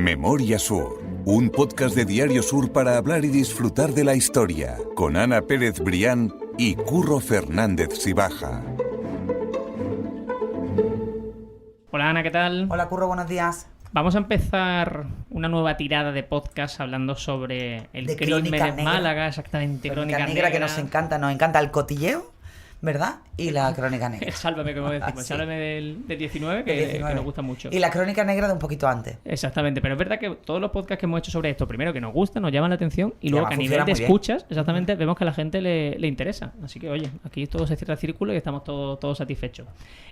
Memoria Sur, un podcast de Diario Sur para hablar y disfrutar de la historia, con Ana Pérez Brián y Curro Fernández Sibaja. Hola Ana, ¿qué tal? Hola Curro, buenos días. Vamos a empezar una nueva tirada de podcast hablando sobre el De crimen Crónica en Negra. Málaga, exactamente. Crónica negra que nos encanta el cotilleo, ¿verdad? Y la crónica negra. Sálvame, como decimos, Ah, sí. Sálvame del 19, que, El 19. que nos gusta mucho. Y la crónica negra de un poquito antes. Exactamente, pero es verdad que todos los podcasts que hemos hecho sobre esto, primero que nos gustan, nos llaman la atención y luego que a nivel funciona de muy bien. escuchas, exactamente, vemos que a la gente le interesa. Así que, oye, aquí todo se cierra el círculo y estamos todos satisfechos.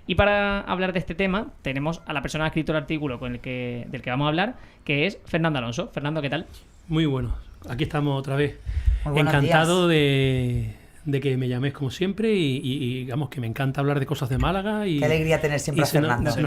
Y para hablar de este tema, tenemos a la persona que ha escrito el artículo del que vamos a hablar, que es Fernando Alonso. Fernando, ¿qué tal? Muy bueno, aquí estamos otra vez. Muy buenos Encantado de que me llaméis como siempre y digamos que me encanta hablar de cosas de Málaga. Y Qué alegría tener siempre y a Fernando. se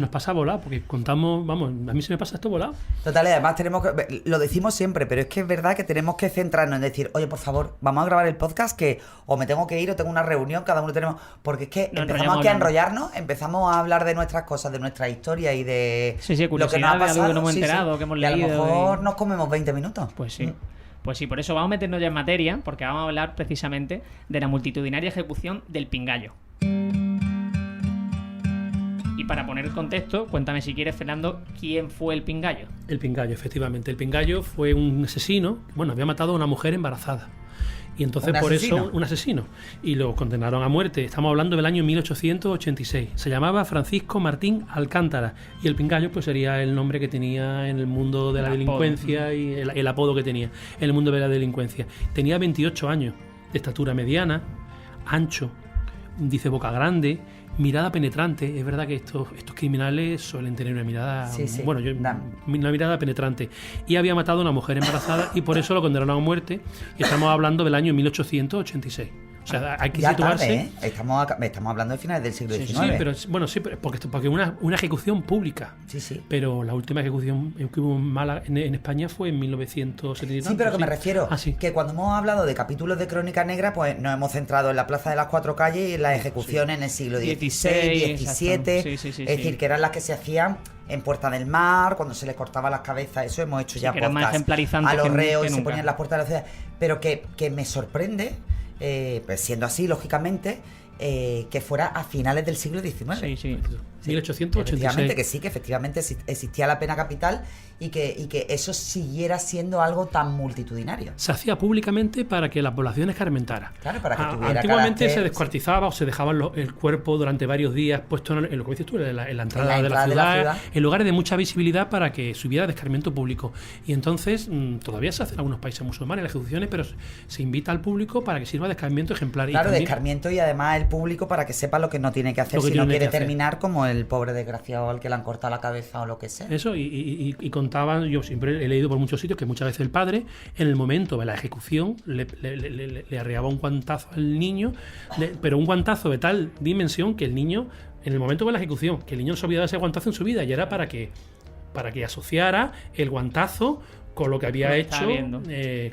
nos pasa a volar, porque contamos, vamos, a mí se me pasa esto volado. Total, y además tenemos que, lo decimos siempre, pero es que es verdad que tenemos que centrarnos en decir, oye, por favor, vamos a grabar el podcast que o me tengo que ir o tengo una reunión, cada uno tenemos... Porque es que Nos empezamos aquí a enrollamos enrollarnos, empezamos a hablar de nuestras cosas, de nuestra historia y de Sí, lo que nos curiosidades, ha pasado. algo que no hemos enterado, que hemos y a lo leído mejor y- nos comemos 20 minutos. Pues sí. Pues sí, por eso vamos a meternos ya en materia, porque vamos a hablar precisamente de la multitudinaria ejecución del Pingallo. Y para poner el contexto, cuéntame si quieres, Fernando, ¿quién fue el Pingallo? El Pingallo, efectivamente. El Pingallo fue un asesino, bueno, había matado a una mujer embarazada. Y entonces ¿Un por asesino? eso, un asesino. Y lo condenaron a muerte. Estamos hablando del año 1886. Se llamaba Francisco Martín Alcántara. Y el Pingallo pues sería el nombre que tenía en el mundo de la El apodo. delincuencia y el apodo que tenía en el mundo de la delincuencia. Tenía 28 años, de estatura mediana, ancho, dice boca grande, mirada penetrante. Es verdad que estos criminales suelen tener una mirada, Sí, sí. bueno, una mirada penetrante. Y había matado a una mujer embarazada y por eso lo condenaron a muerte. Y estamos hablando del año 1886. O sea, hay que Ya situarse. tarde, ¿eh? Estamos hablando de finales del siglo XIX. Sí, pero bueno, sí, porque una ejecución pública. Sí. Pero la última ejecución que hubo en España fue en 1970. Sí, pero que me refiero Ah, sí. que cuando hemos hablado de capítulos de Crónica Negra, pues nos hemos centrado en la Plaza de las Cuatro Calles y en las ejecuciones en el siglo XVI, XVII, exacto. Sí, es decir, que eran las que se hacían en Puerta del Mar, cuando se les cortaba las cabezas, eso hemos hecho Sí, ya que eran más podcast ejemplarizantes a los que reos que y se nunca. ponían en las puertas de la ciudad, pero que me sorprende, pues siendo así, lógicamente, que fuera a finales del siglo XIX. Sí. 1886. Efectivamente que efectivamente existía la pena capital y que eso siguiera siendo algo tan multitudinario. Se hacía públicamente para que la población escarmentara. Claro, para que tuviera Antiguamente carácter, se descuartizaba o se dejaba el cuerpo durante varios días puesto en lo que dices tú, en la entrada de la ciudad, en lugares de mucha visibilidad para que subiera de escarmiento público. Y entonces todavía se hace en algunos países musulmanes las ejecuciones, pero se invita al público para que sirva de escarmiento ejemplar. Claro, y de también, escarmiento y además el público para que sepa lo que no tiene que hacer Lo que si no tiene quiere que hacer. terminar como el pobre desgraciado al que le han cortado la cabeza o lo que sea. Eso, y contaban, yo siempre he leído por muchos sitios que muchas veces el padre, en el momento de la ejecución, le arreaba un guantazo al niño, pero un guantazo de tal dimensión que el niño, en el momento de la ejecución, que el niño no se olvidaba de ese guantazo en su vida, y era para que asociara el guantazo con lo que había Lo que hecho, estaba viendo.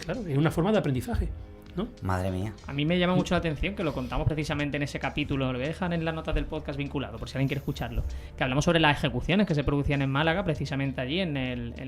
claro, es una forma de aprendizaje, ¿no? Madre mía. A mí me llama mucho la atención que lo contamos precisamente en ese capítulo, lo voy a dejar en las notas del podcast vinculado, por si alguien quiere escucharlo, que hablamos sobre las ejecuciones que se producían en Málaga, precisamente allí en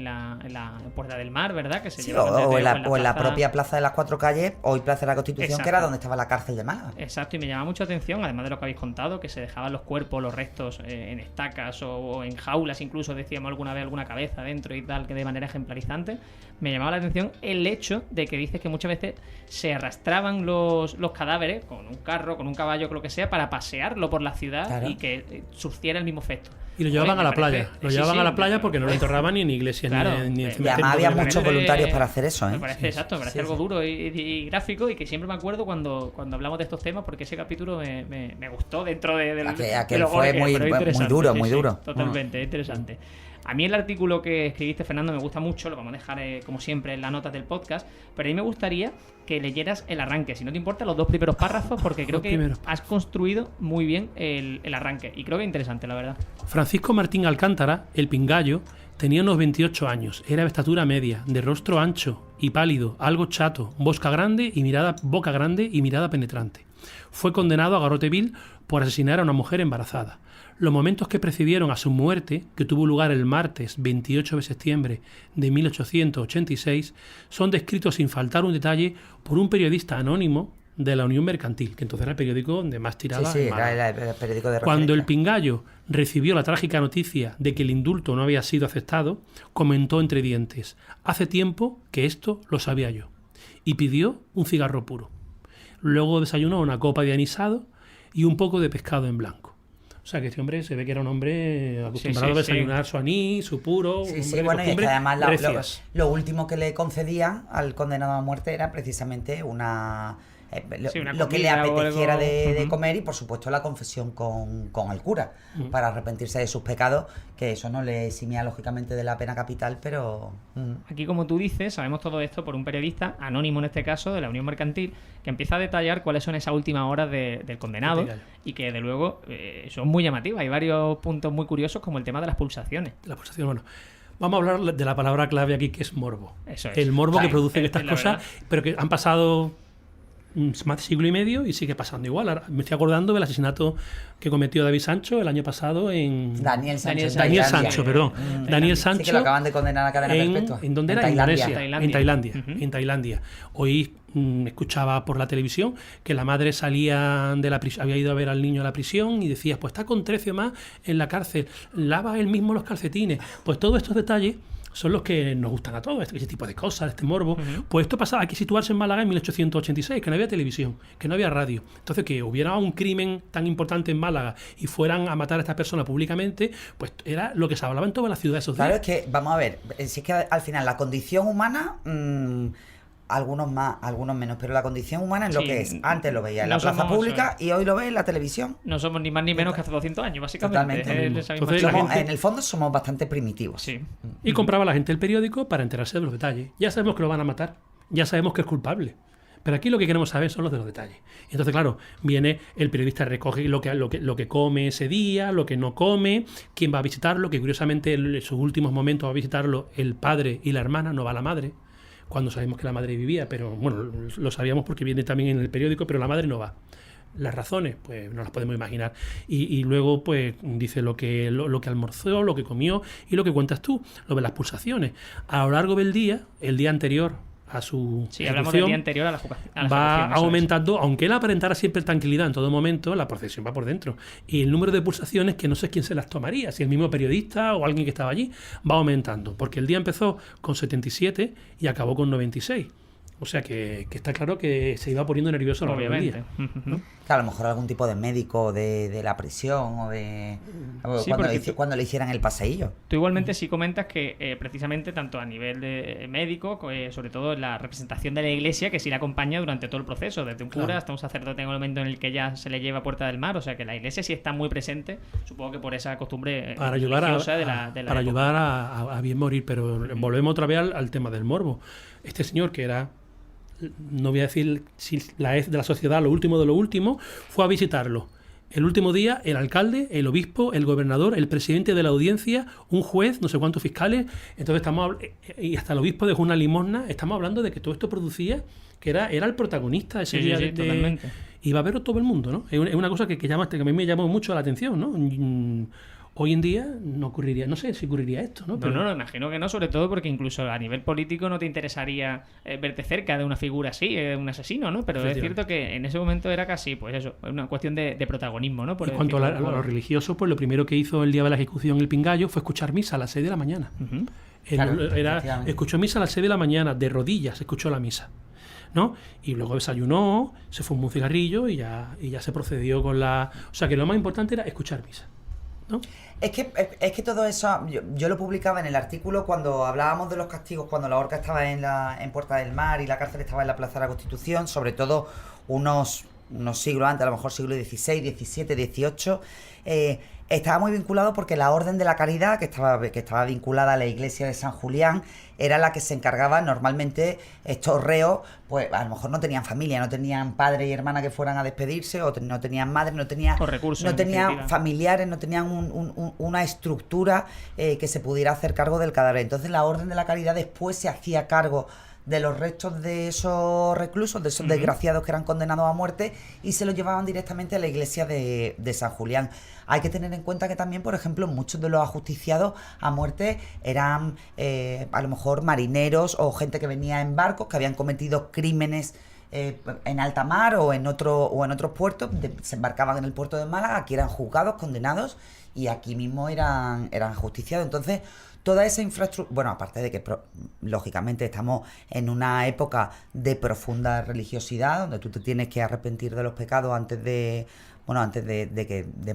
la Puerta del Mar, ¿verdad? Que se Sí, llevaban o desde en la plaza- propia Plaza de las Cuatro Calles, hoy Plaza de la Constitución, Exacto. que era donde estaba la cárcel de Málaga. Exacto, y me llama mucho atención, además de lo que habéis contado, que se dejaban los cuerpos, los restos en estacas o en jaulas, incluso decíamos alguna vez alguna cabeza dentro y tal, que de manera ejemplarizante. Me llamaba la atención el hecho de que dices que muchas veces se arrastraban los cadáveres con un carro, con un caballo, con lo que sea, para pasearlo por la ciudad. Claro. Y que surgiera el mismo efecto. Y lo llevaban Joder, a la me parece- playa, lo sí, llevaban sí, a la playa me- porque no lo enterraban ni en iglesias Claro. ni en Y Y cementerios. además había Me muchos parece- voluntarios para hacer eso, ¿eh? Me parece exacto, me parece algo duro y gráfico, y que siempre me acuerdo cuando hablamos de estos temas, porque ese capítulo me gustó dentro del Aquel de lo fue gore que es, muy- pero muy interesante, duro, sí, muy sí, duro. Totalmente, es interesante. A mí el artículo que escribiste, Fernando, me gusta mucho, lo vamos a dejar como siempre en las notas del podcast, pero a mí me gustaría que leyeras el arranque, si no te importa, los dos primeros párrafos, porque creo Los que primeros. has construido muy bien el arranque, y creo que es interesante, la verdad. Francisco Martín Alcántara, el Pingallo, tenía unos 28 años, era de estatura media, de rostro ancho y pálido, algo chato, boca grande y mirada penetrante. Fue condenado a garrote vil por asesinar a una mujer embarazada. Los momentos que precedieron a su muerte, que tuvo lugar el martes 28 de septiembre de 1886, son descritos sin faltar un detalle por un periodista anónimo de la Unión Mercantil, que entonces era el periódico donde más tiraba. Sí, era el periódico de referencia. Cuando el Pingallo recibió la trágica noticia de que el indulto no había sido aceptado, comentó entre dientes: hace tiempo que esto lo sabía yo, y pidió un cigarro puro. Luego desayunó una copa de anisado y un poco de pescado en blanco. O sea, que este hombre se ve que era un hombre acostumbrado a desayunar su anís, su puro. Sí, bueno, y es que además lo último que le concedían al condenado a muerte era precisamente una lo que le apeteciera de comer, y por supuesto la confesión con el cura para arrepentirse de sus pecados, que eso no le eximía lógicamente de la pena capital, pero... Aquí, como tú dices, sabemos todo esto por un periodista anónimo, en este caso de la Unión Mercantil, que empieza a detallar cuáles son esas últimas horas del condenado, y que de luego son muy llamativas. Hay varios puntos muy curiosos, como el tema de las pulsaciones. La pulsación, bueno, vamos a hablar de la palabra clave aquí, que es morbo. Eso es. El morbo que producen estas cosas, verdad. pero que han pasado más de siglo y medio y sigue pasando igual. Ahora me estoy acordando del asesinato que cometió David Sancho el año pasado en... Daniel Sancho, Daniel Sancho, sí, que lo acaban de condenar a cadena perpetua. ¿En dónde era? Tailandia. En Tailandia. Hoy escuchaba por la televisión que la madre salía de la prisión, había ido a ver al niño a la prisión y decía, pues está con 13 más en la cárcel, lava él mismo los calcetines. Pues todos estos detalles son los que nos gustan a todos, ese tipo de cosas, este morbo. Pues esto pasaba, hay que situarse en Málaga en 1886, que no había televisión, que no había radio. Entonces, que hubiera un crimen tan importante en Málaga y fueran a matar a esta persona públicamente, pues era lo que se hablaba en todas las ciudades esos días. Claro, es que, vamos a ver, si es que al final la condición humana... algunos más, algunos menos, pero la condición humana es lo que es. Antes lo veía en la plaza pública y hoy lo ve en la televisión. No somos ni más ni menos que hace 200 años, básicamente. Totalmente. Entonces, en el fondo somos bastante primitivos. Sí. Y compraba la gente el periódico para enterarse de los detalles. Ya sabemos que lo van a matar, ya sabemos que es culpable. Pero aquí lo que queremos saber son los de los detalles. Entonces, claro, viene el periodista, recoge lo que come ese día, lo que no come, quién va a visitarlo, que curiosamente en sus últimos momentos va a visitarlo el padre y la hermana, no va la madre, cuando sabemos que la madre vivía, pero bueno, lo sabíamos porque viene también en el periódico, pero la madre no va. Las razones, pues no las podemos imaginar. Y luego, pues, dice lo que almorzó, lo que comió y lo que cuentas tú, lo de las pulsaciones. A lo largo del día, el día anterior a su hablamos del día anterior a la va aumentando, aunque él aparentara siempre tranquilidad en todo momento, la procesión va por dentro. Y el número de pulsaciones, que no sé quién se las tomaría, si el mismo periodista o alguien que estaba allí, va aumentando. Porque el día empezó con 77 y acabó con 96. O sea que está claro que se iba poniendo nervioso a lo largo del día, ¿no? Que a lo mejor algún tipo de médico de la prisión o de... Sí, cuando le hicieran el paseillo. Tú igualmente sí comentas que precisamente tanto a nivel de médico, sobre todo la representación de la iglesia, que sí la acompaña durante todo el proceso, desde un cura hasta un sacerdote en el momento en el que ya se le lleva a Puerta del Mar. O sea que la iglesia sí está muy presente, supongo que por esa costumbre para ayudar para ayudar a bien morir. Pero volvemos otra vez al tema del morbo. Este señor, que era, no voy a decir si la es de la sociedad, lo último de lo último, fue a visitarlo. El último día, el alcalde, el obispo, el gobernador, el presidente de la audiencia, un juez, no sé cuántos fiscales. Entonces y hasta el obispo dejó una limosna. Estamos hablando de que todo esto producía, que era el protagonista ese día. Sí, totalmente. Y va a verlo todo el mundo, ¿no? Es una cosa que a mí me llamó mucho la atención, ¿no? Hoy en día no ocurriría, no sé si ocurriría esto, ¿no? Pero no, imagino que no, sobre todo porque incluso a nivel político no te interesaría verte cerca de una figura así, un asesino, ¿no? Pero es cierto que en ese momento era casi, pues eso, una cuestión de protagonismo, ¿no? En cuanto a lo religioso, pues lo primero que hizo el día de la ejecución el Pingallo fue escuchar misa a las 6 de la mañana. Escuchó misa a las 6 de la mañana, de rodillas escuchó la misa, ¿no? Y luego desayunó, se fumó un cigarrillo y ya se procedió con la... O sea que lo más importante era escuchar misa, ¿no? Es que todo eso, yo lo publicaba en el artículo cuando hablábamos de los castigos, cuando la horca estaba en Puerta del Mar y la cárcel estaba en la Plaza de la Constitución, sobre todo unos siglos antes, a lo mejor siglo XVI, XVII, XVIII, estaba muy vinculado porque la Orden de la Caridad, que estaba vinculada a la iglesia de San Julián, era la que se encargaba normalmente. Estos reos, pues a lo mejor no tenían familia, no tenían padre y hermana que fueran a despedirse, o no tenían madre, no tenían familiares, no tenían una estructura que se pudiera hacer cargo del cadáver. Entonces la Orden de la Caridad después se hacía cargo de los restos de esos reclusos, de esos desgraciados que eran condenados a muerte, y se los llevaban directamente a la iglesia de San Julián. Hay que tener en cuenta que también, por ejemplo, muchos de los ajusticiados a muerte eran a lo mejor marineros o gente que venía en barcos, que habían cometido crímenes en alta mar o en otros puertos, se embarcaban en el puerto de Málaga, aquí eran juzgados, condenados, y aquí mismo eran ajusticiados. Entonces, toda esa infraestructura, bueno, aparte de que lógicamente estamos en una época de profunda religiosidad, donde tú te tienes que arrepentir de los pecados antes de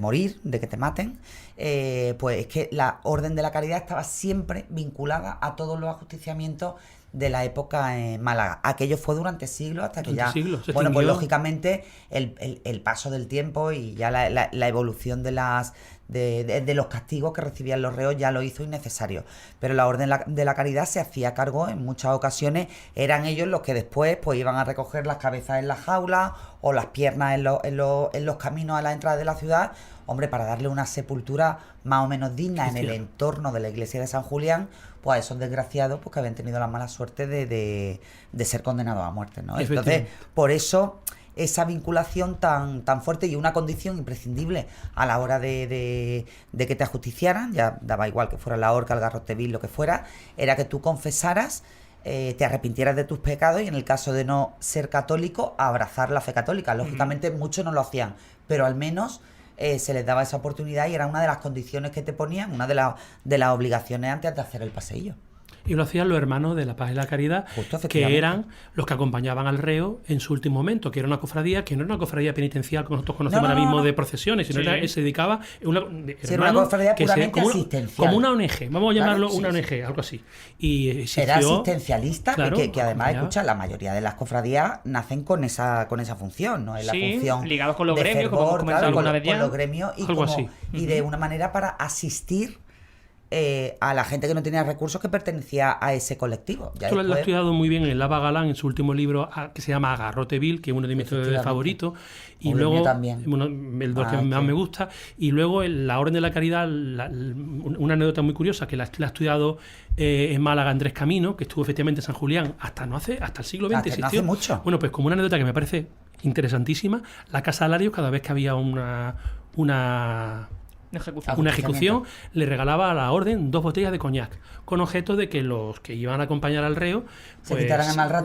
morir, de que te maten, pues es que la Orden de la Caridad estaba siempre vinculada a todos los ajusticiamientos de la época en Málaga. Aquello fue durante siglos, hasta que ya, bueno, pues lógicamente el paso del tiempo y ya la evolución de los castigos que recibían los reos ya lo hizo innecesario. Pero la Orden de la Caridad se hacía cargo en muchas ocasiones, eran ellos los que después pues iban a recoger las cabezas en las jaulas o las piernas en los caminos a la entrada de la ciudad, hombre, para darle una sepultura más o menos digna en el entorno de la iglesia de San Julián, pues a esos desgraciados pues que habían tenido la mala suerte de ser condenados a muerte, ¿no? Entonces, por eso esa vinculación tan fuerte y una condición imprescindible a la hora de que te ajusticiaran, ya daba igual que fuera la horca, el garrote vil, lo que fuera, era que tú confesaras, te arrepintieras de tus pecados y en el caso de no ser católico, abrazar la fe católica. Lógicamente muchos no lo hacían, pero al menos se les daba esa oportunidad y era una de las condiciones que te ponían, una de las obligaciones antes de hacer el paseillo. Y lo hacían los hermanos de la Paz y la Caridad, que eran los que acompañaban al reo en su último momento, que era una cofradía, que no era una cofradía penitencial como nosotros conocemos ahora mismo de procesiones, sino se dedicaba una cofradía puramente asistencial. Como una ONG, vamos a llamarlo una ONG, algo así. Y existió, era asistencialista, claro, que además, escucha, la mayoría de las cofradías nacen con esa función, ¿no? Es la función ligados con los gremios, fervor, como hemos comentado alguna vez ya. Con los gremios y de una manera para asistir a la gente que no tenía recursos, que pertenecía a ese colectivo. Esto lo ha estudiado muy bien el Lava Galán en su último libro, que se llama Agarrote Vil, que es uno de mis favoritos, y luego el que más me gusta. Y luego la Orden de la Caridad, una anécdota muy curiosa que la ha estudiado en Málaga Andrés Camino, que estuvo efectivamente en San Julián hasta el siglo XX existió. No hace mucho. Bueno, pues como una anécdota que me parece interesantísima, la Casa de Larios, cada vez que había una ejecución, le regalaba a la orden 2 botellas de coñac, con objeto de que los que iban a acompañar al reo pues,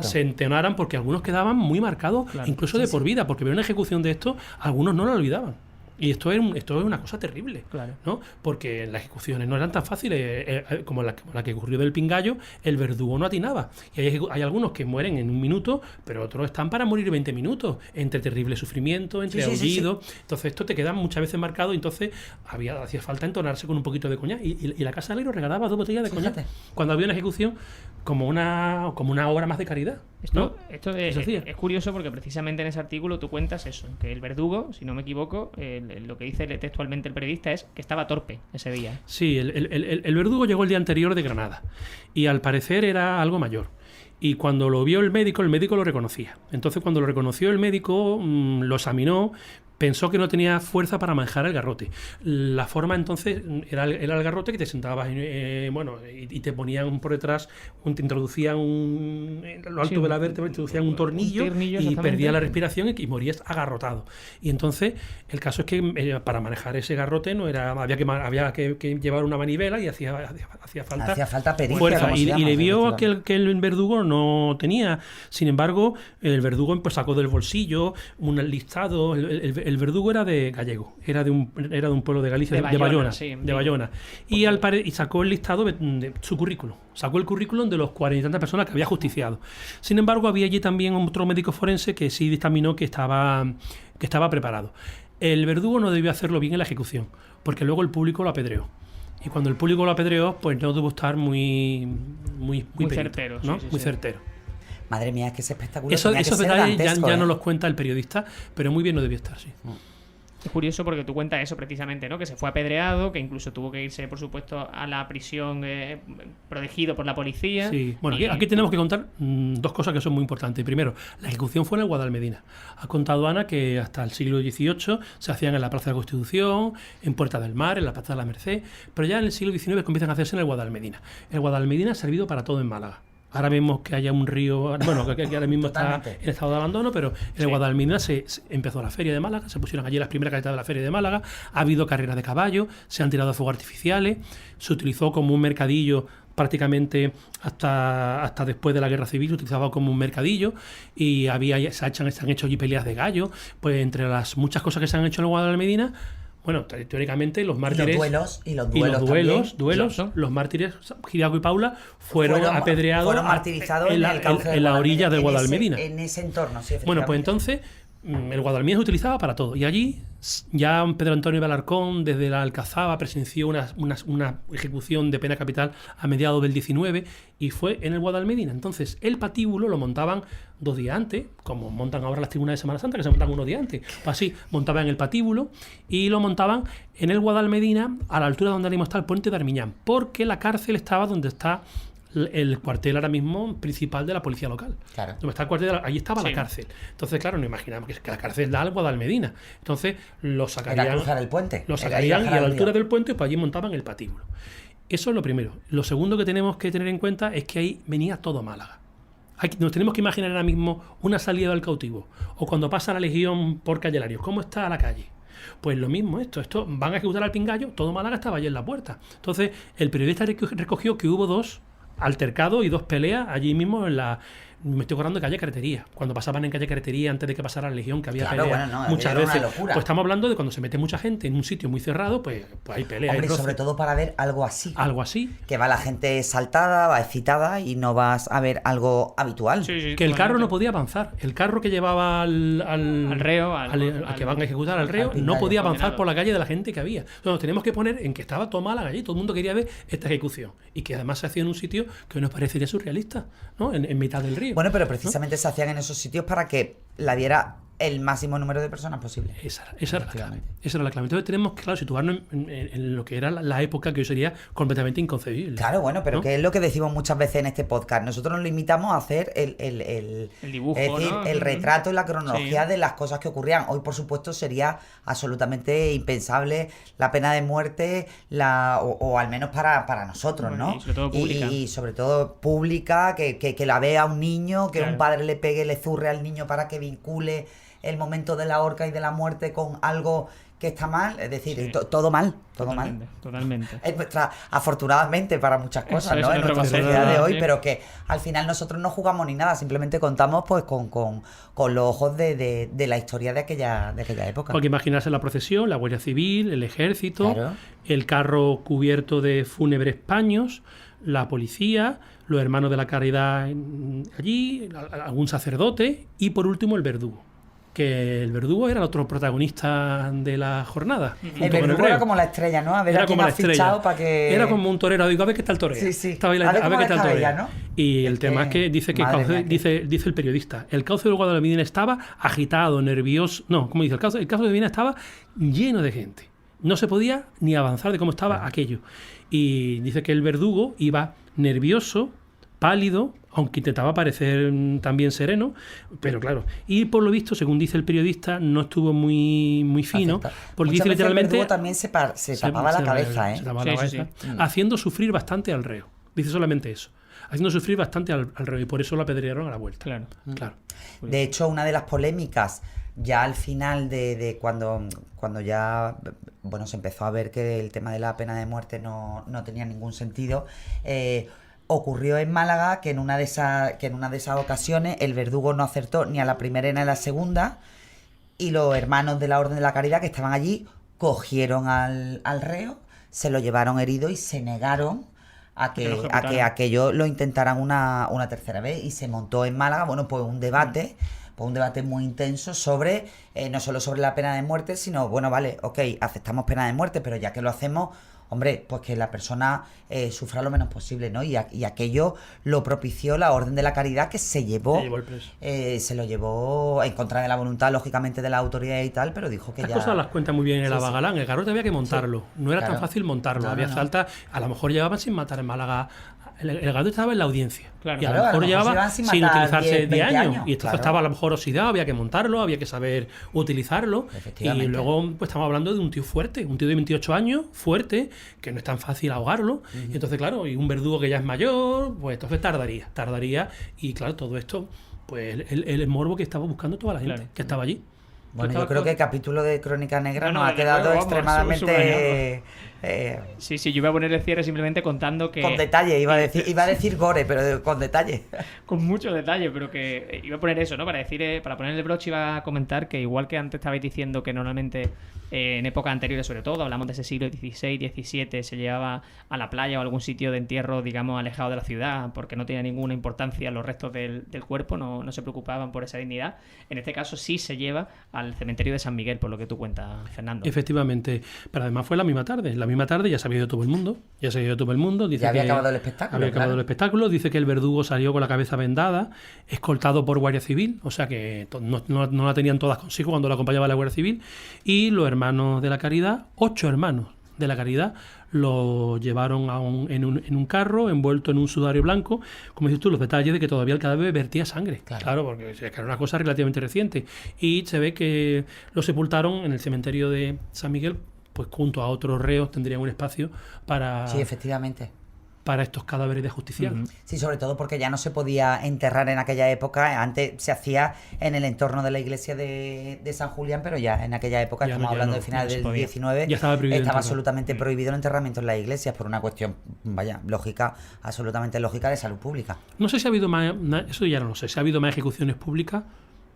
se entonaran, porque algunos quedaban muy marcados, incluso de por vida, porque ver una ejecución de esto, algunos no la olvidaban. Y esto es una cosa terrible, ¿no? Porque las ejecuciones no eran tan fáciles como la que ocurrió del Pingallo. El verdugo no atinaba. Y hay algunos que mueren en 1 minuto, pero otros están para morir 20 minutos, entre terrible sufrimiento, entre aullido. Entonces esto te queda muchas veces marcado, y entonces hacía falta entonarse con un poquito de coñac. Y la Casa de Larios regalaba 2 botellas de coñac cuando había una ejecución, como una obra más de caridad. Esto es curioso, porque precisamente en ese artículo tú cuentas eso, que el verdugo, si no me equivoco, lo que dice textualmente el periodista es que estaba torpe ese día. Sí, el verdugo llegó el día anterior de Granada y al parecer era algo mayor. Y cuando lo vio el médico lo reconocía. Entonces, cuando lo reconoció el médico, lo examinó, pensó que no tenía fuerza para manejar el garrote. La forma entonces era el garrote, que te sentabas y te ponían por detrás, te introducían en lo alto de la vértebra, introducían un tornillo y perdía la respiración y morías agarrotado. Y entonces el caso es que para manejar ese garrote había que llevar una manivela y hacía falta pericia, fuerza. Y le vio que el verdugo no tenía. Sin embargo, el verdugo pues sacó del bolsillo un listado. El verdugo era de gallego, era de un pueblo de Galicia, de Bayona. Y sacó el listado de su currículum. Sacó el currículum de los 40 y tantas personas que había justiciado. Sin embargo, había allí también otro médico forense que sí dictaminó que estaba preparado. El verdugo no debió hacerlo bien en la ejecución, porque luego el público lo apedreó. Y cuando el público lo apedreó, pues no debió estar muy certero, ¿no? Muy certero. Madre mía, es que es espectacular. Esos detalles ya no los cuenta el periodista, pero muy bien no debió estar, sí. Es curioso porque tú cuentas eso precisamente, ¿no? Que se fue apedreado, que incluso tuvo que irse, por supuesto, a la prisión protegido por la policía. Sí, bueno, aquí tenemos que contar 2 cosas que son muy importantes. Primero, la ejecución fue en el Guadalmedina. Ha contado Ana que hasta el siglo XVIII se hacían en la Plaza de la Constitución, en Puerta del Mar, en la Plaza de la Merced, pero ya en el siglo XIX comienzan a hacerse en el Guadalmedina. El Guadalmedina ha servido para todo en Málaga. ahora vemos que haya un río, bueno, que ahora mismo está Totalmente. en estado de abandono, pero en el Guadalmedina se empezó la feria de Málaga, se pusieron allí las primeras caretas de la feria de Málaga, ha habido carreras de caballo, se han tirado fuegos artificiales, se utilizó como un mercadillo prácticamente hasta después de la guerra civil, se utilizaba como un mercadillo y se han hecho allí peleas de gallo. Pues entre las muchas cosas que se han hecho en el Guadalmedina, bueno, teóricamente los mártires Y los duelos también. los mártires Giriaco y Paula fueron apedreados fueron martirizados en la orilla del Guadalmedina. En ese entorno, sí, Bueno, pues efectivamente. entonces el Guadalmedina se utilizaba para todo. Y allí ya Pedro Antonio de Alarcón, desde la Alcazaba, presenció una ejecución de pena capital a mediados del 19 y fue en el Guadalmedina. Entonces, el patíbulo lo montaban 2 días antes, como montan ahora las tribunas de Semana Santa, que se montan unos días antes. Pues así, montaban el patíbulo y lo montaban en el Guadalmedina, a la altura donde ahora mismo está el puente de Armiñán, porque la cárcel estaba donde está el cuartel ahora mismo principal de la policía local. Claro. Donde está el cuartel, allí estaba Sí. la cárcel. Entonces, claro, no imaginamos que la cárcel da al Guadalmedina. Entonces, lo Era sacarían, cruzar el puente. lo Era sacarían ir y bajar a la al altura río. del puente, pues allí montaban el patíbulo. Eso es lo primero. Lo segundo que tenemos que tener en cuenta es que ahí venía todo Málaga. Nos tenemos que imaginar ahora mismo una salida del cautivo o cuando pasa la Legión por Calle Larios. ¿Cómo está la calle? Pues lo mismo esto van a ejecutar al pingallo, todo Málaga estaba allí en la puerta. Entonces, el periodista recogió que hubo 2 altercados y 2 peleas allí mismo me estoy acordando de calle Carretería, cuando pasaban en calle Carretería antes de que pasara la Legión, que había Claro, peleas bueno, no, muchas era una veces. locura. Pues estamos hablando de cuando se mete mucha gente en un sitio muy cerrado, pues hay peleas, Hombre, hay y roces, sobre todo para ver algo así. algo así. Que va la gente saltada, va excitada y no vas a ver algo habitual. Sí, sí, Que el carro no totalmente. podía avanzar. El carro que llevaba al reo, al que van a ejecutar al reo, al no pingallo podía avanzar condenado. por la calle de la gente que había. Entonces, nos tenemos que poner en que estaba toda Málaga allí. Todo el mundo quería ver esta ejecución. Y que además se hacía en un sitio que nos parecería surrealista, ¿no? En mitad del río. Bueno, pero ¿no? precisamente se hacían en esos sitios para que la viera el máximo número de personas posible. Esa era la clave. Efectivamente. Esa era la clave. Entonces tenemos que, claro, situarnos en lo que era la época que hoy sería completamente inconcebible. Claro, bueno, pero ¿no? que es lo que decimos muchas veces en este podcast. Nosotros nos limitamos a hacer el dibujo, es decir, ¿no? el retrato y la cronología Sí. de las cosas que ocurrían. Hoy, por supuesto, sería absolutamente impensable la pena de muerte, o al menos para nosotros, Bueno, ¿no? y sobre todo pública. Y sobre todo pública, que la vea un niño, que Claro. un padre le pegue, le zurre al niño para que vincule el momento de la horca y de la muerte con algo que está mal. Es decir, Sí. todo mal, todo mal. Totalmente. Es afortunadamente para muchas cosas, Eso ¿no? es En otra nuestra cosa, sociedad de hoy, sí. pero que al final nosotros no jugamos ni nada, simplemente contamos pues con los ojos de la historia de aquella época. Porque imaginarse la procesión, la Guardia Civil, el ejército, Claro. el carro cubierto de fúnebres paños, la policía, los hermanos de la caridad allí, algún sacerdote y por último el verdugo. Que el verdugo era el otro protagonista de la jornada. El junto con verdugo reo. era como la estrella, ¿no? A ver Era a quién como la has fichado estrella. para que... Era como un torero. Digo, a ver qué tal torero. Sí, sí. Estaba ahí A ver cómo qué tal descabella, torero. ¿no? Y el Es tema es que dice que madre mía, dice el periodista, el cauce del Guadalmedina estaba agitado, nervioso. No, como dice, el cauce del Guadalmedina estaba lleno de gente. No se podía ni avanzar de cómo estaba aquello. Y dice que el verdugo iba nervioso, pálido, aunque intentaba parecer también sereno, pero claro. Y por lo visto, según dice el periodista, no estuvo muy fino, porque Muchas dice veces literalmente... el verdugo también se tapaba la cabeza, ¿eh? Se tapaba la Sí, cabeza, sí, haciendo sufrir bastante al reo. Dice solamente eso. Haciendo sufrir bastante al reo, y por eso lo apedrearon a la vuelta. Claro. Claro. De hecho, una de las polémicas ya al final de cuando ya se empezó a ver que el tema de la pena de muerte no tenía ningún sentido, ocurrió en Málaga que en una de esas ocasiones el verdugo no acertó ni a la primera ni a la segunda, y los hermanos de la Orden de la Caridad que estaban allí cogieron al reo, se lo llevaron herido y se negaron a Que lo que ejecutaran. aquello lo intentaran una tercera vez, y se montó en Málaga, pues un debate muy intenso sobre, no solo sobre la pena de muerte, sino, vale, ok, aceptamos pena de muerte, pero ya que lo hacemos, hombre, pues que la persona sufra lo menos posible, ¿no? Y aquello lo propició la Orden de la Caridad, que se llevó, Se llevó el preso. se lo llevó en contra de la voluntad, lógicamente, de la autoridad y tal, pero dijo que Estas ya... cosas las cuenta muy bien el Sí, sí. Abagalán. El garrote había que montarlo. No era tan Claro. fácil montarlo. No, Había no. falta... A lo mejor llevaban sin matar en Málaga El gato estaba en la audiencia. Claro. Y a Claro, lo a lo mejor mejor se llevaba van sin sin matar utilizarse 10, 10 20 años. años. Y entonces Claro. estaba a lo mejor oxidado, había que montarlo, había que saber utilizarlo. Y Efectivamente. luego pues estamos hablando de un tío fuerte, un tío de 28 años, fuerte, que no es tan fácil ahogarlo. Y entonces, claro, y un verdugo que ya es mayor, pues entonces tardaría. Y claro, todo esto, pues el morbo que estaba buscando toda la gente Claro. que estaba allí. Bueno, yo creo que el capítulo de Crónica Negra No, nos ha desde quedado luego, vamos, extremadamente Sí, yo iba a poner el cierre simplemente contando que... con detalle. Iba a decir gore, pero con detalle. Con mucho detalle, pero que iba a poner eso, ¿no? Para poner el broche iba a comentar que igual que antes estabais diciendo que normalmente en épocas anteriores sobre todo, hablamos de ese siglo XVI, XVII, se llevaba a la playa o a algún sitio de entierro, digamos, alejado de la ciudad, porque no tenía ninguna importancia los restos del cuerpo, no se preocupaban por esa dignidad. En este caso sí se lleva al cementerio de San Miguel, por lo que tú cuentas, Fernando. Efectivamente, pero además fue la misma tarde. La misma tarde ya se había ido todo el mundo. Dice Ya había que acabado el espectáculo, Había acabado claro. el espectáculo. Dice que el verdugo salió con la cabeza vendada, escoltado por Guardia Civil, o sea que no la tenían todas consigo cuando la acompañaba la Guardia Civil. Y los hermanos de la Caridad, 8 hermanos de la Caridad, lo llevaron en un carro envuelto en un sudario blanco. Como dices tú, los detalles de que todavía el cadáver vertía sangre. Claro, porque es que era una cosa relativamente reciente. Y se ve que lo sepultaron en el cementerio de San Miguel, pues junto a otros reos tendrían un espacio para, Sí, efectivamente. para estos cadáveres de justicia. Sí, sobre todo porque ya no se podía enterrar en aquella época. Antes se hacía en el entorno de la iglesia de San Julián, pero ya en aquella época, Ya estamos no, ya hablando no, del final ya no se del podía. 19, Ya estaba prohibido enterrar. absolutamente prohibido el enterramiento en las iglesias por una cuestión, lógica, absolutamente lógica de salud pública. No sé si ha habido más, eso ya no lo sé, si ha habido más ejecuciones públicas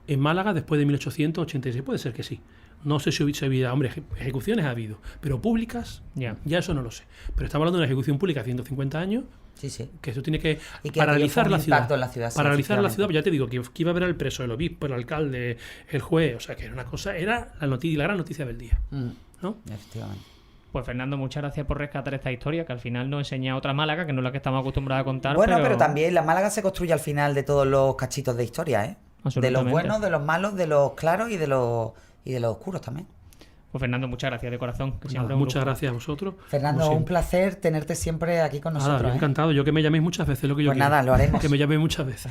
en Málaga después de 1886. Puede ser que sí. No sé si ha habido, hombre, ejecuciones ha habido, pero públicas, Ya. ya eso no lo sé. Pero estamos hablando de una ejecución pública hace 150 años, Sí, sí. que eso tiene que Y que paralizar aquello la fue un ciudad. impacto en la ciudad, sí, Paralizar la efectivamente. ciudad, pues ya te digo, que iba a ver al preso, el obispo, el alcalde, el juez, o sea, que era una cosa, era la gran noticia del día, ¿no? Efectivamente. Pues Fernando, muchas gracias por rescatar esta historia, que al final nos enseña otra Málaga, que no es la que estamos acostumbrados a contar. Bueno, pero también la Málaga se construye al final de todos los cachitos de historia, ¿eh? De los Absolutamente. buenos, de los malos, de los claros y de los oscuros también. Pues Fernando, muchas gracias de corazón. Que siempre es un Muchas lujo. gracias a vosotros. Fernando, Como un siempre. placer tenerte siempre aquí con Nada, nosotros. yo encantado. Yo que me llaméis muchas veces, lo que yo Pues quiero. nada, lo haremos. Que me llaméis muchas veces.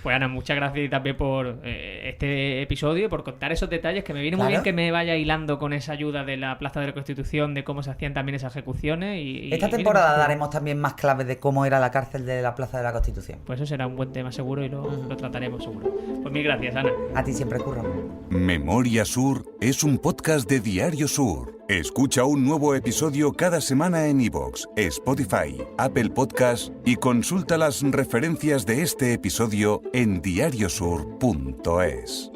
Pues Ana, muchas gracias también por este episodio, por contar esos detalles, que me viene muy Claro. bien que me vaya hilando con esa ayuda de la Plaza de la Constitución, de cómo se hacían también esas ejecuciones. Esta temporada daremos también más claves de cómo era la cárcel de la Plaza de la Constitución. Pues eso será un buen tema seguro y lo trataremos seguro. Pues mil gracias, Ana. A ti siempre, Curro. Memoria Sur es un podcast de Diario Sur. Escucha un nuevo episodio cada semana en iVoox, Spotify, Apple Podcasts y consulta las referencias de este episodio en diariosur.es.